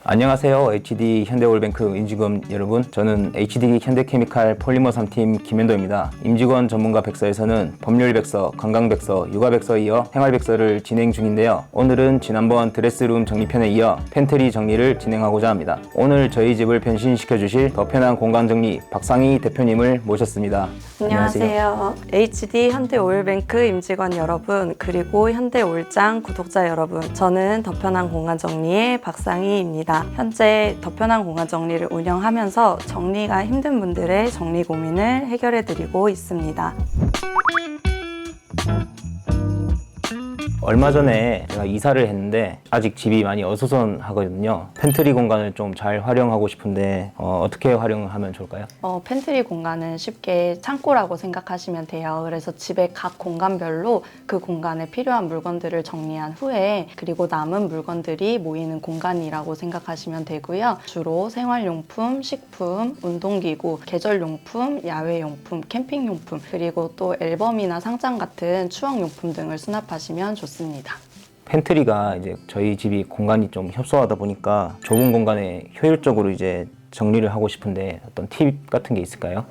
안녕하세요. HD 현대올뱅크 임직원 여러분. 저는 HD 현대케미칼 폴리머 3팀 김현도입니다. 임직원 전문가 백서에서는 법률 백서, 관광 백서, 육아 백서에 이어 생활 백서를 진행 중인데요. 오늘은 지난번 드레스룸 정리편에 이어 팬트리 정리를 진행하고자 합니다. 오늘 저희 집을 변신시켜 주실 더 편한 공간 정리 박상희 대표님을 모셨습니다. 안녕하세요. HD 현대오일뱅크 임직원 여러분, 그리고 현대올장 구독자 여러분. 저는 더 편한 공간 정리의 박상희입니다. 현재 더 편한 공간 정리를 운영하면서 정리가 힘든 분들의 정리 고민을 해결해드리고 있습니다. 얼마 전에 제가 이사를 했는데 아직 집이 많이 어수선하거든요. 팬트리 공간을 좀 잘 활용하고 싶은데 어떻게 활용하면 좋을까요? 팬트리 공간은 쉽게 창고라고 생각하시면 돼요. 그래서 집의 각 공간별로 그 공간에 필요한 물건들을 정리한 후에 그리고 남은 물건들이 모이는 공간이라고 생각하시면 되고요. 주로 생활용품, 식품, 운동기구, 계절용품, 야외용품, 캠핑용품, 그리고 또 앨범이나 상장 같은 추억용품 등을 수납하시면 좋습니다. 팬트리가 이제 저희 집이 공간이 좀 협소하다 보니까 좁은 공간에 효율적으로 이제 정리를 하고 싶은데 어떤 팁 같은 게 있을까요?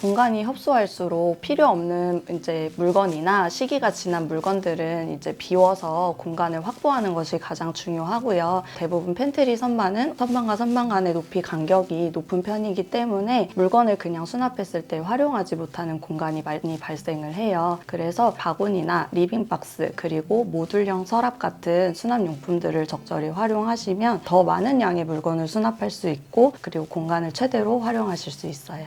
공간이 협소할수록 필요 없는 이제 물건이나 시기가 지난 물건들은 이제 비워서 공간을 확보하는 것이 가장 중요하고요. 대부분 팬트리 선반은 선반과 선반 간의 높이 간격이 높은 편이기 때문에 물건을 그냥 수납했을 때 활용하지 못하는 공간이 많이 발생을 해요. 그래서 바구니나 리빙박스 그리고 모듈형 서랍 같은 수납용품들을 적절히 활용하시면 더 많은 양의 물건을 수납할 수 있고 그리고 공간을 최대로 활용하실 수 있어요.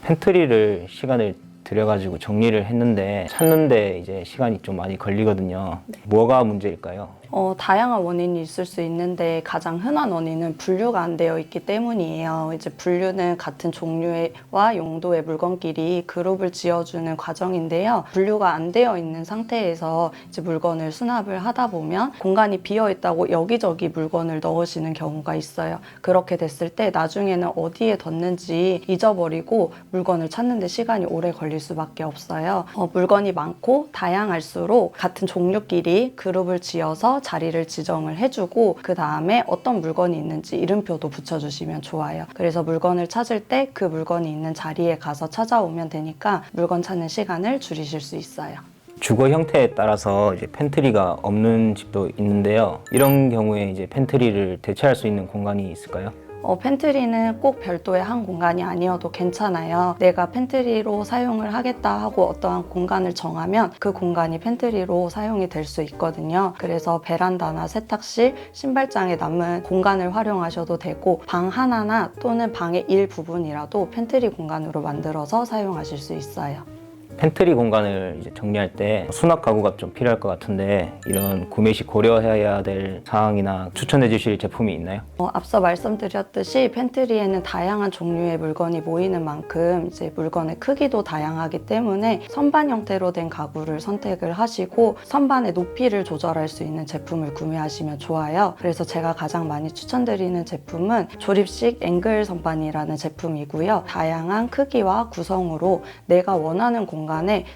팬트리를 시간을 들여가지고 정리를 했는데 찾는데 이제 시간이 좀 많이 걸리거든요. 네. 뭐가 문제일까요? 다양한 원인이 있을 수 있는데 가장 흔한 원인은 분류가 안 되어 있기 때문이에요. 이제 분류는 같은 종류와 용도의 물건끼리 그룹을 지어주는 과정인데요. 분류가 안 되어 있는 상태에서 이제 물건을 수납을 하다 보면 공간이 비어 있다고 여기저기 물건을 넣으시는 경우가 있어요. 그렇게 됐을 때 나중에는 어디에 뒀는지 잊어버리고 물건을 찾는 데 시간이 오래 걸릴 수밖에 없어요. 물건이 많고 다양할수록 같은 종류끼리 그룹을 지어서 자리를 지정을 해주고 그 다음에 어떤 물건이 있는지 이름표도 붙여주시면 좋아요. 그래서 물건을 찾을 때 그 물건이 있는 자리에 가서 찾아오면 되니까 물건 찾는 시간을 줄이실 수 있어요. 주거 형태에 따라서 이제 팬트리가 없는 집도 있는데요. 이런 경우에 이제 팬트리를 대체할 수 있는 공간이 있을까요? 팬트리는 꼭 별도의 한 공간이 아니어도 괜찮아요. 내가 팬트리로 사용을 하겠다 하고 어떠한 공간을 정하면 그 공간이 팬트리로 사용이 될 수 있거든요. 그래서 베란다나 세탁실, 신발장에 남은 공간을 활용하셔도 되고 방 하나나 또는 방의 일부분이라도 팬트리 공간으로 만들어서 사용하실 수 있어요. 팬트리 공간을 이제 정리할 때 수납 가구가 좀 필요할 것 같은데 이런 구매 시 고려해야 될 사항이나 추천해 주실 제품이 있나요? 앞서 말씀드렸듯이 팬트리에는 다양한 종류의 물건이 모이는 만큼 이제 물건의 크기도 다양하기 때문에 선반 형태로 된 가구를 선택을 하시고 선반의 높이를 조절할 수 있는 제품을 구매하시면 좋아요. 그래서 제가 가장 많이 추천드리는 제품은 조립식 앵글 선반이라는 제품이고요. 다양한 크기와 구성으로 내가 원하는 공간에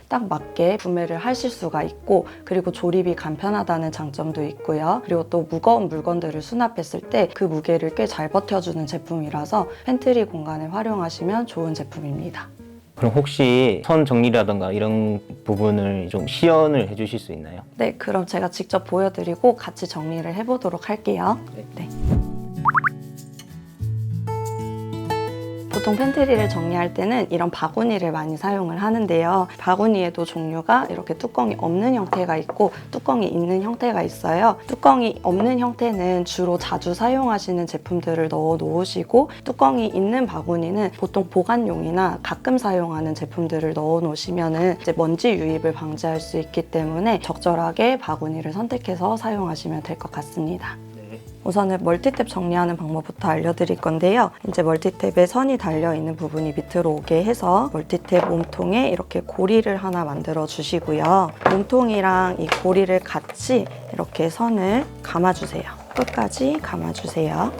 딱 맞게 구매를 하실 수가 있고 그리고 조립이 간편하다는 장점도 있고요. 그리고 또 무거운 물건들을 수납했을 때 그 무게를 꽤 잘 버텨주는 제품이라서 팬트리 공간에 활용하시면 좋은 제품입니다. 그럼 혹시 선 정리라던가 이런 부분을 좀 시연을 해 주실 수 있나요? 네, 그럼 제가 직접 보여드리고 같이 정리를 해보도록 할게요. 네. 보통 팬트리를 정리할 때는 이런 바구니를 많이 사용을 하는데요. 바구니에도 종류가 이렇게 뚜껑이 없는 형태가 있고 뚜껑이 있는 형태가 있어요. 뚜껑이 없는 형태는 주로 자주 사용하시는 제품들을 넣어 놓으시고 뚜껑이 있는 바구니는 보통 보관용이나 가끔 사용하는 제품들을 넣어 놓으시면 이제 먼지 유입을 방지할 수 있기 때문에 적절하게 바구니를 선택해서 사용하시면 될 것 같습니다. 우선은 멀티탭 정리하는 방법부터 알려드릴 건데요. 이제 멀티탭에 선이 달려있는 부분이 밑으로 오게 해서 멀티탭 몸통에 이렇게 고리를 하나 만들어 주시고요. 몸통이랑 이 고리를 같이 이렇게 선을 감아주세요. 끝까지 감아주세요.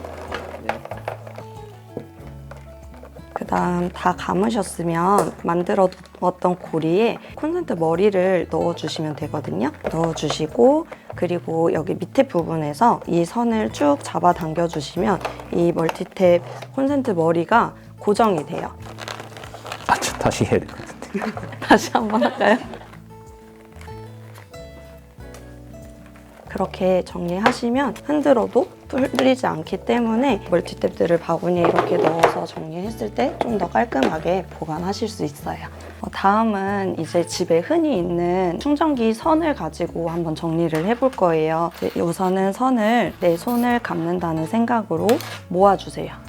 그 다음 다 감으셨으면 만들어 두었던 고리에 콘센트 머리를 넣어주시면 되거든요. 넣어주시고 그리고 여기 밑에 부분에서 이 선을 쭉 잡아 당겨주시면 이 멀티탭 콘센트 머리가 고정이 돼요. 아, 저 다시 해야 될 것 같은데. 다시 한번 할까요? 그렇게 정리하시면 흔들어도 풀리지 않기 때문에 멀티탭들을 바구니에 이렇게 넣어서 정리했을 때 좀 더 깔끔하게 보관하실 수 있어요. 다음은 이제 집에 흔히 있는 충전기 선을 가지고 한번 정리를 해볼 거예요. 우선은 선을 내 손을 감는다는 생각으로 모아주세요.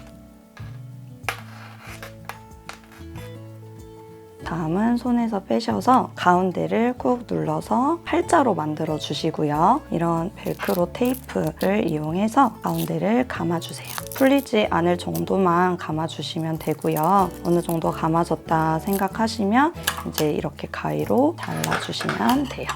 다음은 손에서 빼셔서 가운데를 꾹 눌러서 팔자로 만들어 주시고요. 이런 벨크로 테이프를 이용해서 가운데를 감아주세요. 풀리지 않을 정도만 감아주시면 되고요. 어느 정도 감아졌다 생각하시면 이제 이렇게 가위로 잘라주시면 돼요.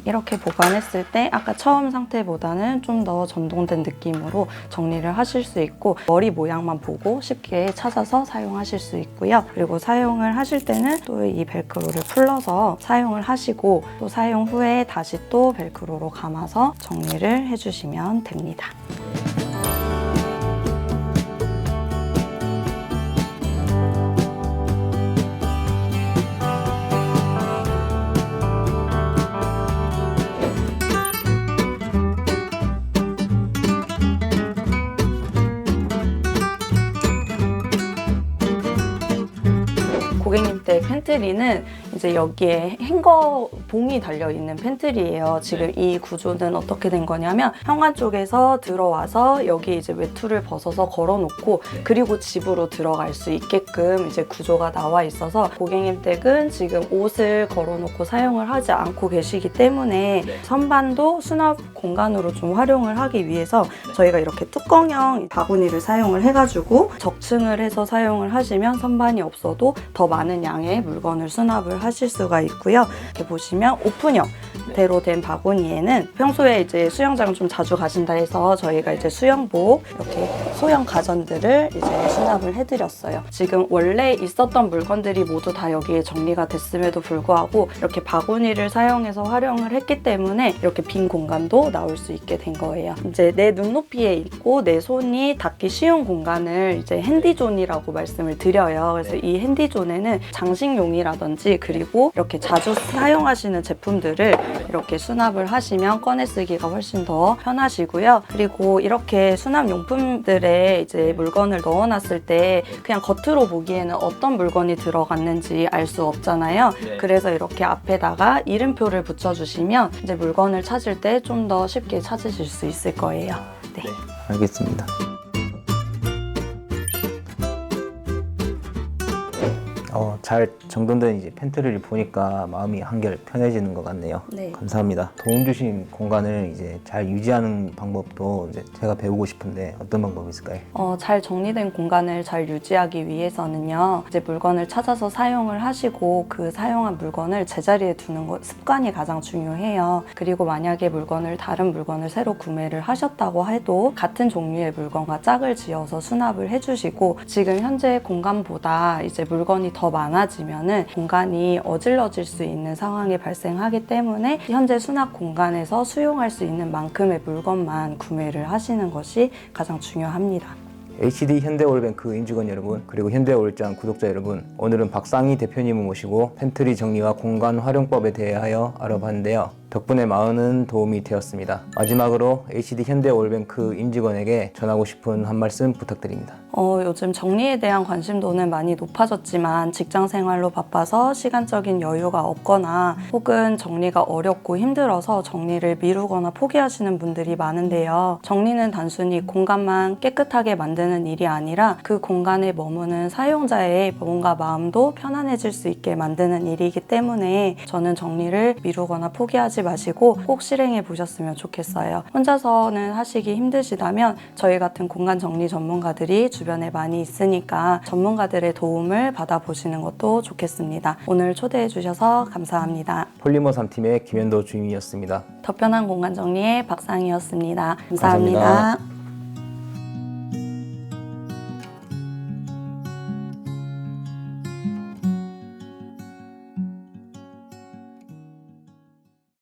이렇게 보관했을 때 아까 처음 상태보다는 좀 더 전동된 느낌으로 정리를 하실 수 있고 머리 모양만 보고 쉽게 찾아서 사용하실 수 있고요. 그리고 사용을 하실 때는 또 이 벨크로를 풀러서 사용을 하시고 또 사용 후에 다시 또 벨크로로 감아서 정리를 해주시면 됩니다. 고객님 댁 팬트리는 이제 여기에 행거 봉이 달려있는 팬트리예요. 지금 이 구조는 어떻게 된 거냐면 현관 쪽에서 들어와서 여기 이제 외투를 벗어서 걸어놓고 그리고 집으로 들어갈 수 있게끔 이제 구조가 나와 있어서 고객님 댁은 지금 옷을 걸어놓고 사용을 하지 않고 계시기 때문에 선반도 수납 공간으로 좀 활용을 하기 위해서 저희가 이렇게 뚜껑형 바구니를 사용을 해가지고 적층을 해서 사용을 하시면 선반이 없어도 더 많은 양의 물건을 수납을 하실 수가 있고요. 이렇게 보시면 오픈형대로 된 바구니에는 평소에 이제 수영장 좀 자주 가신다 해서 저희가 이제 수영복 이렇게 소형 가전들을 이제 수납을 해드렸어요. 지금 원래 있었던 물건들이 모두 다 여기에 정리가 됐음에도 불구하고 이렇게 바구니를 사용해서 활용을 했기 때문에 이렇게 빈 공간도 나올 수 있게 된 거예요. 이제 내 눈높이에 있고 내 손이 닿기 쉬운 공간을 이제 핸디존이라고 말씀을 드려요. 그래서 이 핸디존에는 장식용이라든지 그리고 이렇게 자주 사용하시는 제품들을 이렇게 수납을 하시면 꺼내 쓰기가 훨씬 더 편하시고요. 그리고 이렇게 수납용품들에 이제 물건을 넣어놨을 때 그냥 겉으로 보기에는 어떤 물건이 들어갔는지 알 수 없잖아요. 그래서 이렇게 앞에다가 이름표를 붙여주시면 이제 물건을 찾을 때 좀 더 쉽게 찾으실 수 있을 거예요. 네. 알겠습니다. 잘 정돈된 이제 팬트리를 보니까 마음이 한결 편해지는 것 같네요. 네. 감사합니다. 도움 주신 공간을 이제 잘 유지하는 방법도 이제 제가 배우고 싶은데 어떤 방법이 있을까요? 잘 정리된 공간을 잘 유지하기 위해서는요. 이제 물건을 찾아서 사용을 하시고 그 사용한 물건을 제자리에 두는 것 습관이 가장 중요해요. 그리고 만약에 다른 물건을 새로 구매를 하셨다고 해도 같은 종류의 물건과 짝을 지어서 수납을 해주시고 지금 현재 공간보다 이제 물건이 더 많아지면은 공간이 어질러질 수 있는 상황이 발생하기 때문에 현재 수납 공간에서 수용할 수 있는 만큼의 물건만 구매를 하시는 것이 가장 중요합니다. HD 현대올뱅크 임직원 여러분, 그리고 현대올장 구독자 여러분, 오늘은 박상희 대표님을 모시고 팬트리 정리와 공간 활용법에 대하여 알아봤는데요. 덕분에 많은 도움이 되었습니다. 마지막으로 HD 현대올뱅크 임직원에게 전하고 싶은 한 말씀 부탁드립니다. 요즘 정리에 대한 관심도는 많이 높아졌지만 직장 생활로 바빠서 시간적인 여유가 없거나 혹은 정리가 어렵고 힘들어서 정리를 미루거나 포기하시는 분들이 많은데요. 정리는 단순히 공간만 깨끗하게 만드는 일이 아니라 그 공간에 머무는 사용자의 몸과 마음도 편안해질 수 있게 만드는 일이기 때문에 저는 정리를 미루거나 포기하지 마시고 꼭 실행해 보셨으면 좋겠어요. 혼자서는 하시기 힘드시다면 저희 같은 공간 정리 전문가들이 주변에 많이 있으니까 전문가들의 도움을 받아보시는 것도 좋겠습니다. 오늘 초대해 주셔서 감사합니다. 폴리머 3팀의 김현도 주임이었습니다. 더 편한 공간 정리의 박상희였습니다. 감사합니다. 감사합니다.